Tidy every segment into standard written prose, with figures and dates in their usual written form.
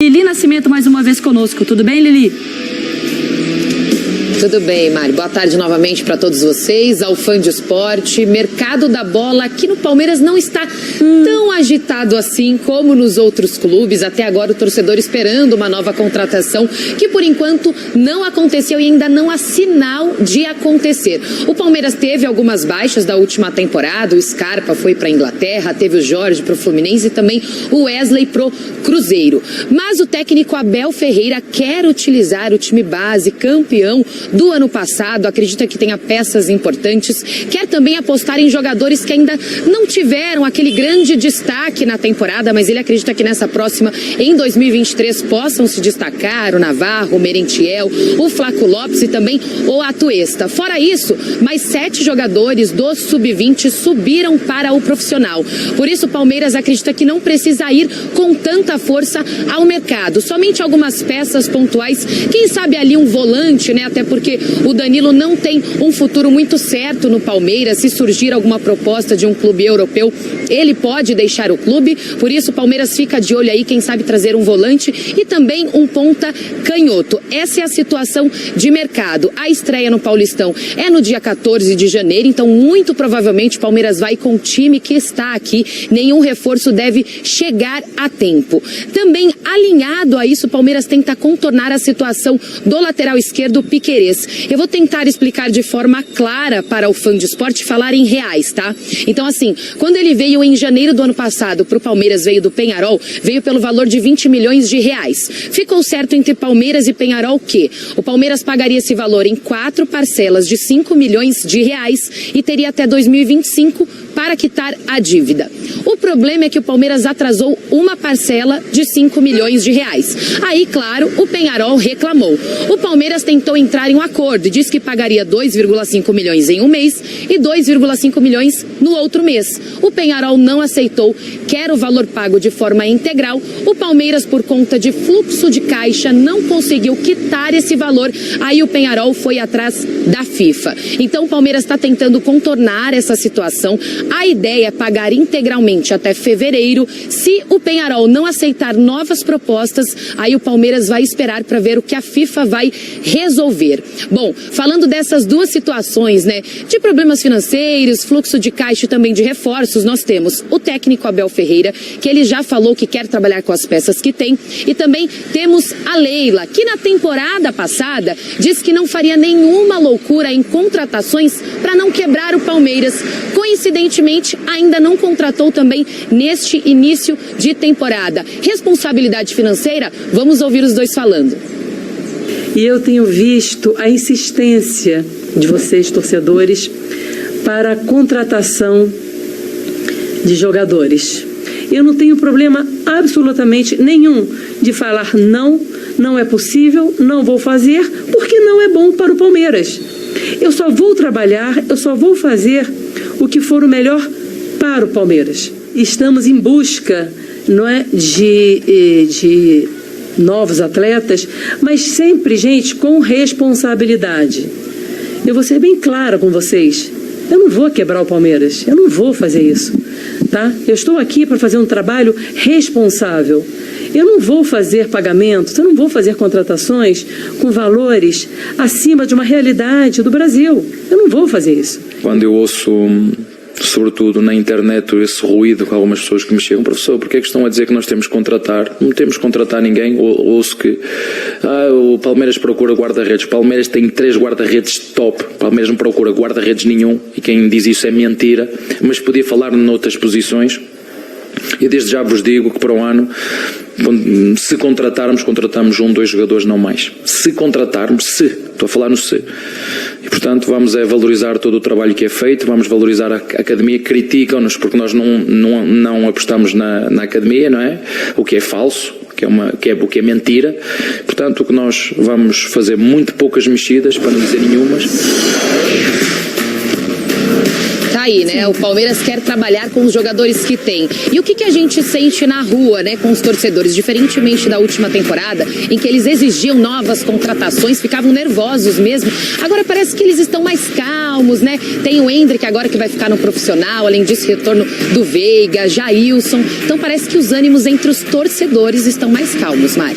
Lili Nascimento mais uma vez conosco. Tudo bem, Lili? Tudo bem, Mari. Boa tarde novamente para todos vocês, ao Fã de Esporte. Mercado da bola aqui no Palmeiras não está tão agitado assim como nos outros clubes. Até agora o torcedor esperando uma nova contratação que por enquanto não aconteceu e ainda não há sinal de acontecer. O Palmeiras teve algumas baixas da última temporada. O Scarpa foi para a Inglaterra, teve o Jorge para o Fluminense e também o Wesley pro Cruzeiro. Mas o técnico Abel Ferreira quer utilizar o time base campeão do ano passado, acredita que tenha peças importantes, quer também apostar em jogadores que ainda não tiveram aquele grande destaque na temporada, mas ele acredita que nessa próxima, em 2023, possam se destacar o Navarro, o Merentiel, o Flaco Lopes e também o Atuesta. Fora isso, mais 7 jogadores do Sub-20 subiram para o profissional. Por isso, o Palmeiras acredita que não precisa ir com tanta força ao mercado. Somente algumas peças pontuais, quem sabe ali um volante, né? Até porque o Danilo não tem um futuro muito certo no Palmeiras. Se surgir alguma proposta de um clube europeu, ele pode deixar o clube. Por isso o Palmeiras fica de olho aí, quem sabe trazer um volante e também um ponta canhoto. Essa é a situação de mercado. A estreia no Paulistão é no dia 14 de janeiro, então muito provavelmente o Palmeiras vai com o time que está aqui. Nenhum reforço deve chegar a tempo. Também alinhado a isso, o Palmeiras tenta contornar a situação do lateral esquerdo Piquerez. Eu vou tentar explicar de forma clara para o Fã de Esporte, falar em reais, tá? Então, assim, quando ele veio em janeiro do ano passado para o Palmeiras, veio do Peñarol, veio pelo valor de 20 milhões de reais. Ficou certo entre Palmeiras e Peñarol que o Palmeiras pagaria esse valor em 4 parcelas de 5 milhões de reais e teria até 2025 para quitar a dívida. O problema é que o Palmeiras atrasou uma parcela de 5 milhões de reais. Aí, claro, o Peñarol reclamou. O Palmeiras tentou entrar em um acordo e disse que pagaria 2,5 milhões em um mês e 2,5 milhões no outro mês. O Peñarol não aceitou, quer o valor pago de forma integral. O Palmeiras, por conta de fluxo de caixa, não conseguiu quitar esse valor. Aí o Peñarol foi atrás da FIFA. Então o Palmeiras está tentando contornar essa situação. A ideia é pagar integralmente até fevereiro. Se o Peñarol não aceitar novas propostas, aí o Palmeiras vai esperar para ver o que a FIFA vai resolver. Bom, falando dessas duas situações, né, de problemas financeiros, fluxo de caixa e também de reforços, nós temos o técnico Abel Ferreira, que ele já falou que quer trabalhar com as peças que tem, e também temos a Leila, que na temporada passada disse que não faria nenhuma loucura em contratações para não quebrar o Palmeiras. Coincidentemente, ainda não contratou também neste início de temporada. Responsabilidade financeira? Vamos ouvir os dois falando. E eu tenho visto a insistência de vocês, torcedores, para a contratação de jogadores. Eu não tenho problema absolutamente nenhum de falar não, não é possível, não vou fazer, porque não é bom para o Palmeiras. Eu só vou trabalhar, eu só vou fazer o que for o melhor para o Palmeiras. Estamos em busca, não é, de novos atletas, mas sempre, gente, com responsabilidade. Eu vou ser bem clara com vocês. Eu não vou quebrar o Palmeiras. Eu não vou fazer isso, tá? Eu estou aqui para fazer um trabalho responsável. Eu não vou fazer pagamentos, eu não vou fazer contratações com valores acima de uma realidade do Brasil. Eu não vou fazer isso. Quando eu ouço, sobretudo na internet, esse ruído com algumas pessoas que me chegam, professor, porque é que estão a dizer que nós temos que contratar? Não temos que contratar ninguém. Ouço que o Palmeiras procura guarda-redes. O Palmeiras tem 3 guarda-redes top. O Palmeiras não procura guarda-redes nenhum, e quem diz isso é mentira, mas podia falar noutras posições. E desde já vos digo que para o ano, se contratarmos, contratamos 1, 2 jogadores, não mais. Se contratarmos, estou a falar no se. E portanto vamos valorizar todo o trabalho que é feito, vamos valorizar a academia. Criticam-nos porque nós não apostamos na academia, não é? O que é falso, o que é mentira. Portanto, o que nós vamos fazer muito poucas mexidas, para não dizer nenhumas. Tá aí, né? O Palmeiras quer trabalhar com os jogadores que tem. E o que a gente sente na rua, né, com os torcedores? Diferentemente da última temporada, em que eles exigiam novas contratações, ficavam nervosos mesmo. Agora parece que eles estão mais calmos, né? Tem o Endrick agora que vai ficar no profissional, além disso, retorno do Veiga, Jailson. Então parece que os ânimos entre os torcedores estão mais calmos, Mari.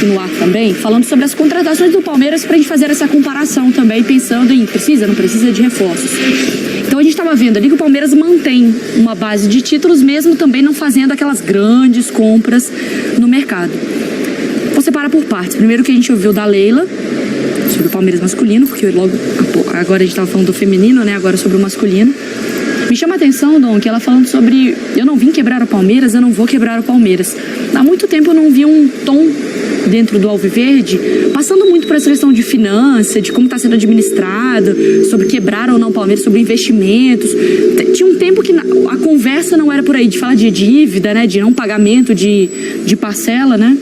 No ar também, falando sobre as contratações do Palmeiras pra gente fazer essa comparação também, pensando em precisa, não precisa de reforços. Então a gente estava vendo ali que o Palmeiras mantém uma base de títulos, mesmo também não fazendo aquelas grandes compras no mercado. Vou separar por partes. Primeiro que a gente ouviu da Leila, sobre o Palmeiras masculino, porque logo agora a gente estava falando do feminino, né? Agora sobre o masculino. Me chama a atenção, Dom, que ela falando sobre eu não vim quebrar o Palmeiras, eu não vou quebrar o Palmeiras. Há muito tempo eu não vi um tom dentro do Alviverde, passando muito por essa questão de finança, de como está sendo administrado, sobre quebrar ou não o Palmeiras, sobre investimentos. Tinha um tempo que a conversa não era por aí, de falar de dívida, né, de não pagamento de parcela, né?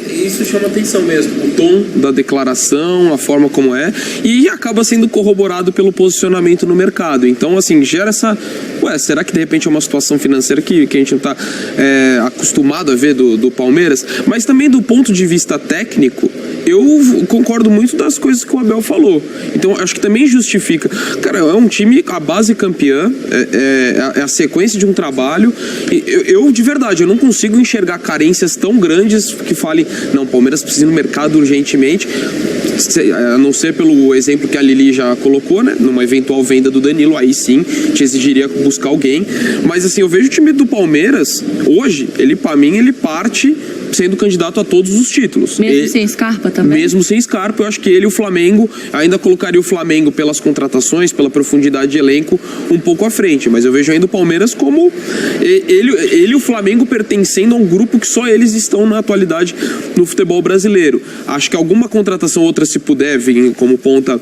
Isso chama atenção mesmo, o tom da declaração, a forma como é, e acaba sendo corroborado pelo posicionamento no mercado. Então, assim, gera essa... será que de repente é uma situação financeira que a gente não está acostumado a ver do Palmeiras? Mas também do ponto de vista técnico, eu concordo muito das coisas que o Abel falou. Então, acho que também justifica. Cara, é um time, a base campeã, é a sequência de um trabalho. Eu, de verdade, eu não consigo enxergar carências tão grandes que falem, não, o Palmeiras precisa ir no mercado urgentemente, a não ser pelo exemplo que a Lili já colocou, né? Numa eventual venda do Danilo, aí sim, te exigiria buscar alguém. Mas, assim, eu vejo o time do Palmeiras, hoje, pra mim, ele parte sendo candidato a todos os títulos. Mesmo sem Scarpa também? Mesmo sem Scarpa, eu acho que ele e o Flamengo, ainda colocaria o Flamengo pelas contratações, pela profundidade de elenco, um pouco à frente, mas eu vejo ainda o Palmeiras como ele e o Flamengo pertencendo a um grupo que só eles estão na atualidade no futebol brasileiro. Acho que alguma contratação outra, se puder, vir como ponta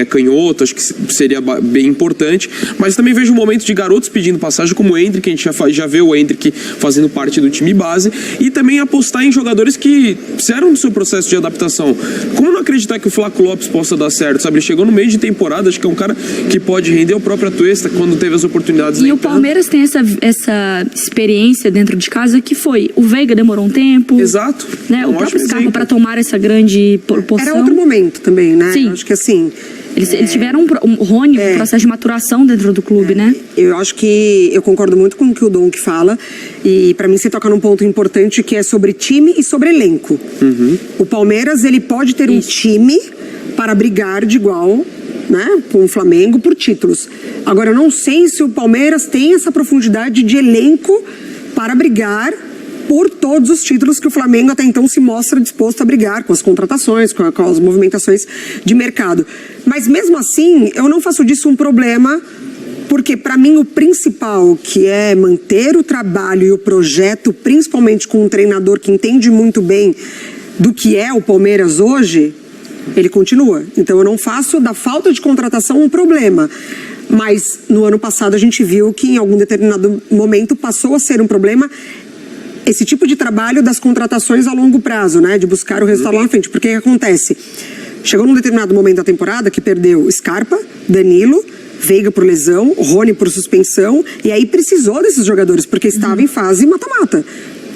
canhota, acho que seria bem importante, mas também vejo um momento de garotos pedindo passagem, como o Endrick, a gente já vê o Endrick fazendo parte do time base, e também apostar em jogadores que fizeram do seu processo de adaptação. Como não acreditar que o Flaco Lopes possa dar certo, sabe? Ele chegou no meio de temporada, acho que é um cara que pode render o próprio Atuesta quando teve as oportunidades. E o Palmeiras tem essa experiência dentro de casa que foi, o Veiga demorou um tempo. Exato. Né? O próprio Scarpa para tomar essa grande proporção. Era outro momento também, né? Sim. Eu acho que assim... Eles tiveram um Rony, um processo de maturação dentro do clube, né? Eu acho que eu concordo muito com o que o Dom que fala, e pra mim você toca num ponto importante que é sobre time e sobre elenco. O Palmeiras, ele pode ter um time para brigar de igual, né, com o Flamengo por títulos. Agora, eu não sei se o Palmeiras tem essa profundidade de elenco para brigar por todos os títulos que o Flamengo até então se mostra disposto a brigar, com as contratações, com as movimentações de mercado. Mas mesmo assim, eu não faço disso um problema, porque para mim o principal, que é manter o trabalho e o projeto, principalmente com um treinador que entende muito bem do que é o Palmeiras hoje, ele continua. Então eu não faço da falta de contratação um problema. Mas no ano passado a gente viu que em algum determinado momento passou a ser um problema esse tipo de trabalho das contratações a longo prazo, né? De buscar o resultado lá na frente. Porque o que acontece? Chegou num determinado momento da temporada que perdeu Scarpa, Danilo, Veiga por lesão, Rony por suspensão, e aí precisou desses jogadores, porque estava em fase mata-mata.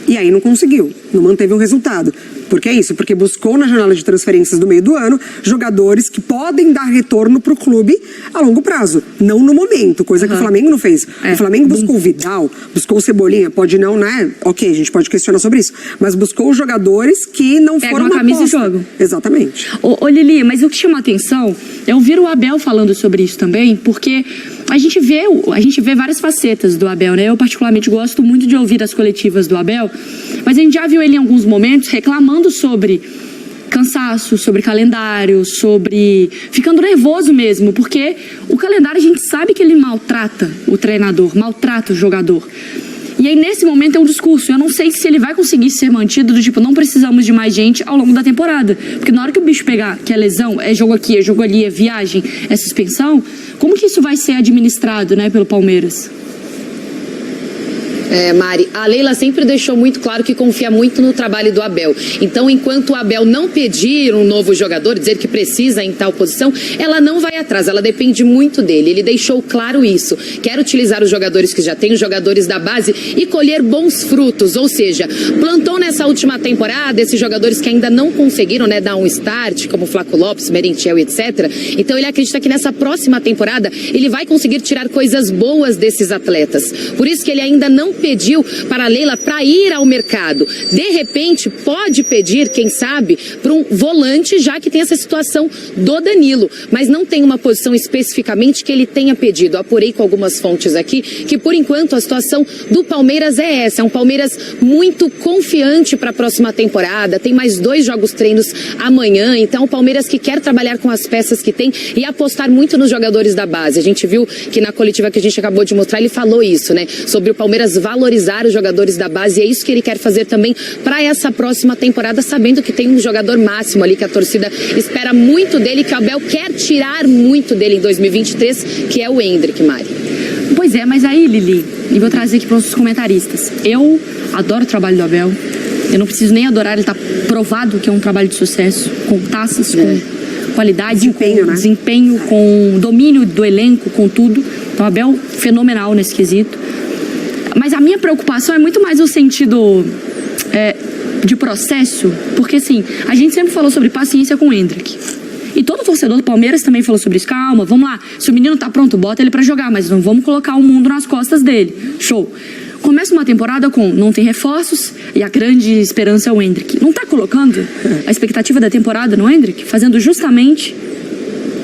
E aí não conseguiu, não manteve um resultado. Por que é isso? Porque buscou na janela de transferências do meio do ano jogadores que podem dar retorno para o clube a longo prazo, não no momento, coisa que o Flamengo não fez. O Flamengo buscou o Vidal, buscou o Cebolinha, pode não, né? Ok, a gente pode questionar sobre isso, mas buscou os jogadores que não foram uma camisa aposta. e jogo. Exatamente. Ô Lili, mas o que chama a atenção é ouvir o Abel falando sobre isso também, porque a gente vê várias facetas do Abel, né? Eu particularmente gosto muito de ouvir as coletivas do Abel, mas a gente já viu ele em alguns momentos reclamando sobre cansaço, sobre calendário, sobre... ficando nervoso mesmo, porque o calendário a gente sabe que ele maltrata o treinador, maltrata o jogador. E aí nesse momento é um discurso, eu não sei se ele vai conseguir ser mantido do tipo, não precisamos de mais gente ao longo da temporada, porque na hora que o bicho pegar, que é lesão, é jogo aqui, é jogo ali, é viagem, é suspensão, como que isso vai ser administrado, né, pelo Palmeiras? Mari, a Leila sempre deixou muito claro que confia muito no trabalho do Abel. Então, enquanto o Abel não pedir um novo jogador, dizer que precisa em tal posição, ela não vai atrás, ela depende muito dele. Ele deixou claro isso. Quer utilizar os jogadores que já tem, os jogadores da base, e colher bons frutos. Ou seja, plantou nessa última temporada esses jogadores que ainda não conseguiram, né, dar um start, como Flaco Lopes, Merentiel, etc. Então, ele acredita que nessa próxima temporada ele vai conseguir tirar coisas boas desses atletas. Por isso que ele ainda não pediu para a Leila para ir ao mercado. De repente, pode pedir, quem sabe, para um volante, já que tem essa situação do Danilo. Mas não tem uma posição especificamente que ele tenha pedido. Apurei com algumas fontes aqui que, por enquanto, a situação do Palmeiras é essa. É um Palmeiras muito confiante para a próxima temporada. Tem mais 2 jogos treinos amanhã. Então, o Palmeiras que quer trabalhar com as peças que tem e apostar muito nos jogadores da base. A gente viu que na coletiva que a gente acabou de mostrar, ele falou isso, né? Sobre o Palmeiras valorizar os jogadores da base, e é isso que ele quer fazer também para essa próxima temporada, sabendo que tem um jogador máximo ali que a torcida espera muito dele, que o Abel quer tirar muito dele em 2023, que é o Endrick, Mari. Pois é, mas aí, Lili, e vou trazer aqui para os comentaristas. Eu adoro o trabalho do Abel. Eu não preciso nem adorar, ele tá provado que é um trabalho de sucesso, com taças, com qualidade, desempenho, com né? desempenho, com domínio do elenco, com tudo. Então, o Abel, fenomenal nesse quesito. Mas a minha preocupação é muito mais no sentido de processo, porque assim, a gente sempre falou sobre paciência com o Endrick. E todo torcedor do Palmeiras também falou sobre isso. Calma, vamos lá. Se o menino tá pronto, bota ele pra jogar, mas não vamos colocar o mundo nas costas dele. Show. Começa uma temporada com não tem reforços e a grande esperança é o Endrick. Não tá colocando a expectativa da temporada no Endrick? Fazendo justamente...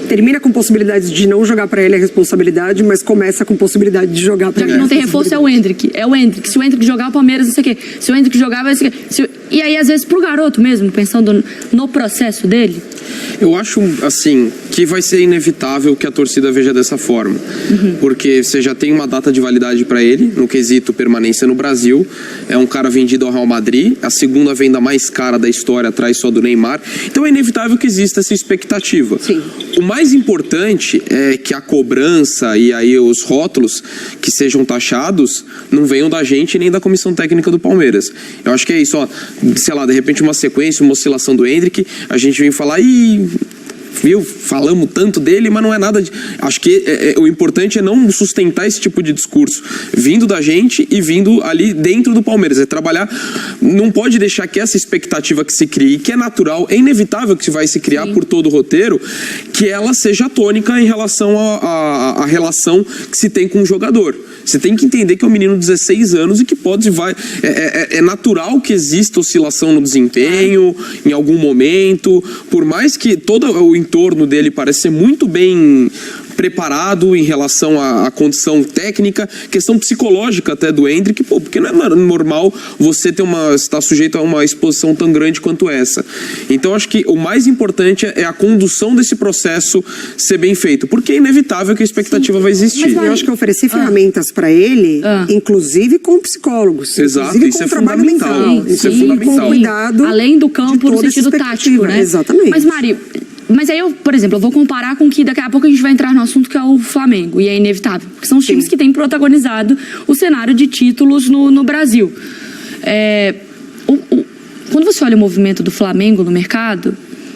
Termina com possibilidades de não jogar pra ele a responsabilidade, mas começa com possibilidade de jogar pra Já ele. que não tem reforço, é o Endrick. É o Endrick. Se o Endrick jogar, o Palmeiras, não sei o quê. Se o Endrick jogar, vai ser... E aí, às vezes, pro garoto mesmo, pensando no processo dele... Eu acho, assim, que vai ser inevitável que a torcida veja dessa forma. Porque você já tem uma data de validade para ele, no quesito permanência no Brasil. É um cara vendido ao Real Madrid, a segunda venda mais cara da história, atrás só do Neymar. Então é inevitável que exista essa expectativa. Sim. O mais importante é que a cobrança e aí os rótulos que sejam taxados não venham da gente nem da comissão técnica do Palmeiras. Eu acho que é isso, ó, sei lá, de repente uma sequência, uma oscilação do Endrick, a gente vem falar, viu, falamos tanto dele, mas não é nada de... Acho que o importante é não sustentar esse tipo de discurso vindo da gente e vindo ali dentro do Palmeiras, é trabalhar, não pode deixar que essa expectativa que se crie, que é natural, é inevitável que vai se criar por todo o roteiro, que ela seja tônica em relação à relação que se tem com o jogador. Você tem que entender que é um menino de 16 anos e que é natural que exista oscilação no desempenho em algum momento, por mais que todo o entorno dele pareça ser muito bem preparado em relação à condição técnica, questão psicológica até do Endrick, porque não é normal você estar sujeito a uma exposição tão grande quanto essa. Então acho que o mais importante é a condução desse processo ser bem feito, porque é inevitável que a expectativa vai existir. Eu acho que oferecer ferramentas para ele, inclusive com psicólogos, exato, inclusive isso com é trabalho fundamental. mental, Isso é com fundamental. cuidado, além do campo, no sentido tático, né? Exatamente. Mas, Mari, aí eu, por exemplo, eu vou comparar com que daqui a pouco a gente vai entrar no assunto que é o Flamengo, e é inevitável, porque são os times que têm protagonizado o cenário de títulos no Brasil. Quando você olha o movimento do Flamengo no mercado,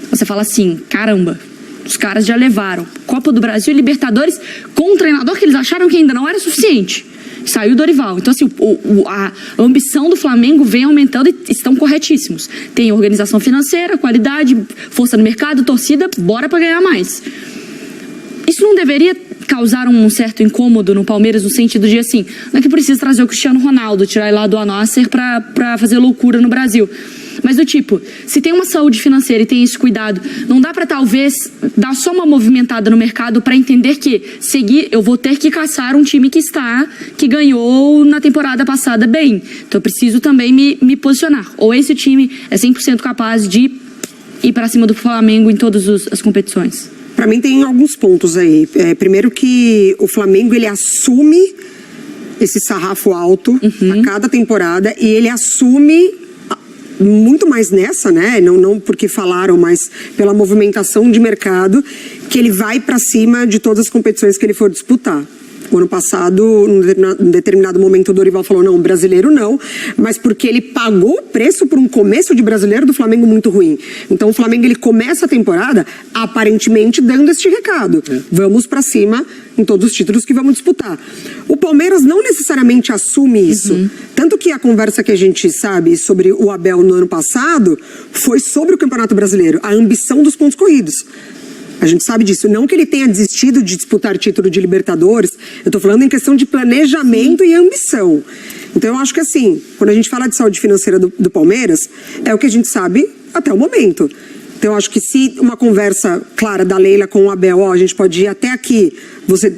você fala assim, caramba, os caras já levaram Copa do Brasil e Libertadores com um treinador que eles acharam que ainda não era suficiente. Saiu o Dorival. Então, assim, a ambição do Flamengo vem aumentando e estão corretíssimos. Tem organização financeira, qualidade, força no mercado, torcida, bora pra ganhar mais. Isso não deveria causar um certo incômodo no Palmeiras, no sentido de, assim, não é que precisa trazer o Cristiano Ronaldo, tirar ele lá do Al-Nassr pra fazer loucura no Brasil. Mas do tipo, se tem uma saúde financeira e tem esse cuidado, não dá pra talvez dar só uma movimentada no mercado pra entender que eu vou ter que caçar um time que ganhou na temporada passada bem. Então eu preciso também me posicionar. Ou esse time é 100% capaz de ir pra cima do Flamengo em todas as competições. Para mim tem alguns pontos aí. Primeiro que o Flamengo, ele assume esse sarrafo alto a cada temporada e ele assume muito mais nessa, né? Não porque falaram, mas pela movimentação de mercado, que ele vai para cima de todas as competições que ele for disputar. O ano passado, num determinado momento, o Dorival falou, não, brasileiro não, mas porque ele pagou o preço por um começo de brasileiro do Flamengo muito ruim. Então o Flamengo, ele começa a temporada, aparentemente, dando este recado. Vamos pra cima em todos os títulos que vamos disputar. O Palmeiras não necessariamente assume isso. Tanto que a conversa que a gente sabe sobre o Abel no ano passado foi sobre o Campeonato Brasileiro, a ambição dos pontos corridos. A gente sabe disso. Não que ele tenha desistido de disputar título de Libertadores, eu tô falando em questão de planejamento e ambição. Então eu acho que assim, quando a gente fala de saúde financeira do Palmeiras, é o que a gente sabe até o momento. Então eu acho que se uma conversa clara da Leila com o Abel, ó, a gente pode ir até aqui, você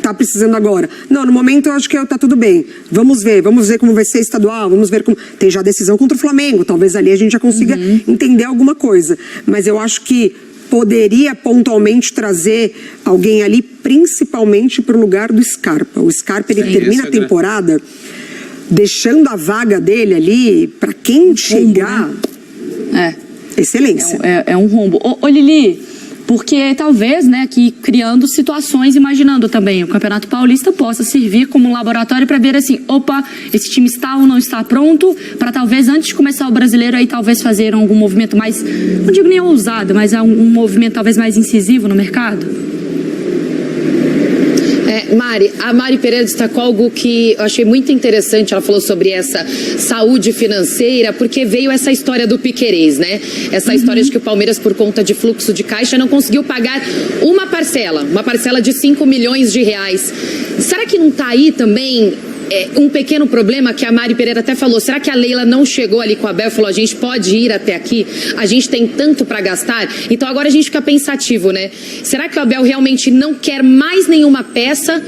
tá precisando agora. Não, no momento eu acho que tá tudo bem. Vamos ver como vai ser estadual, vamos ver como... Tem já decisão contra o Flamengo, talvez ali a gente já consiga entender alguma coisa. Mas eu acho que poderia pontualmente trazer alguém ali, principalmente para o lugar do Scarpa. O Scarpa, ele termina a temporada deixando a vaga dele ali para quem chegar. Excelência. É um rombo. Ô Lili, porque talvez, né, aqui criando situações, imaginando também o Campeonato Paulista possa servir como um laboratório para ver assim, opa, esse time está ou não está pronto, para talvez antes de começar o Brasileiro aí talvez fazer algum movimento mais, não digo nem ousado, mas um movimento talvez mais incisivo no mercado? Mari, a Mari Pereira destacou algo que eu achei muito interessante. Ela falou sobre essa saúde financeira, porque veio essa história do Piquerez, né? Essa história de que o Palmeiras, por conta de fluxo de caixa, não conseguiu pagar uma parcela de 5 milhões de reais. Será que não está aí também um pequeno problema que a Mari Pereira até falou? Será que a Leila não chegou ali com a Abel e falou, a gente pode ir até aqui? A gente tem tanto para gastar? Então agora a gente fica pensativo, né? Será que o Abel realmente não quer mais nenhuma peça?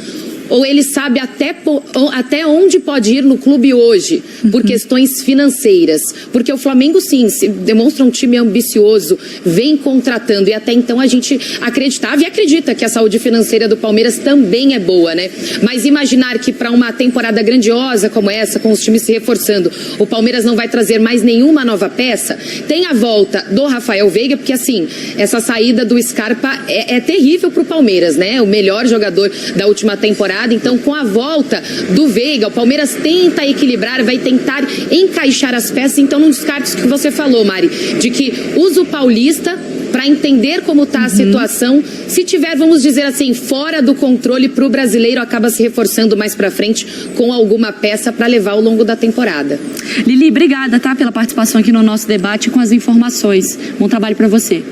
Ou ele sabe até onde pode ir no clube hoje, por questões financeiras? Porque o Flamengo, sim, demonstra um time ambicioso, vem contratando, e até então a gente acreditava e acredita que a saúde financeira do Palmeiras também é boa, né? Mas imaginar que para uma temporada grandiosa como essa, com os times se reforçando, o Palmeiras não vai trazer mais nenhuma nova peça, tem a volta do Rafael Veiga, porque assim, essa saída do Scarpa é terrível pro Palmeiras, né? O melhor jogador da última temporada. Então, com a volta do Veiga, o Palmeiras tenta equilibrar, vai tentar encaixar as peças. Então, não descarte o que você falou, Mari, de que usa o Paulista para entender como está a situação. Se tiver, vamos dizer assim, fora do controle para o brasileiro, acaba se reforçando mais para frente com alguma peça para levar ao longo da temporada. Lili, obrigada, tá, pela participação aqui no nosso debate com as informações. Bom trabalho para você.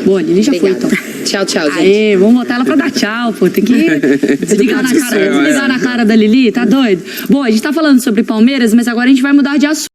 Boa, Lili já foi, então. Tchau, gente. Aê, vamos botar ela pra dar tchau, pô. Tem que desligar na cara da Lili, tá doido? Bom, a gente tá falando sobre Palmeiras, mas agora a gente vai mudar de assunto.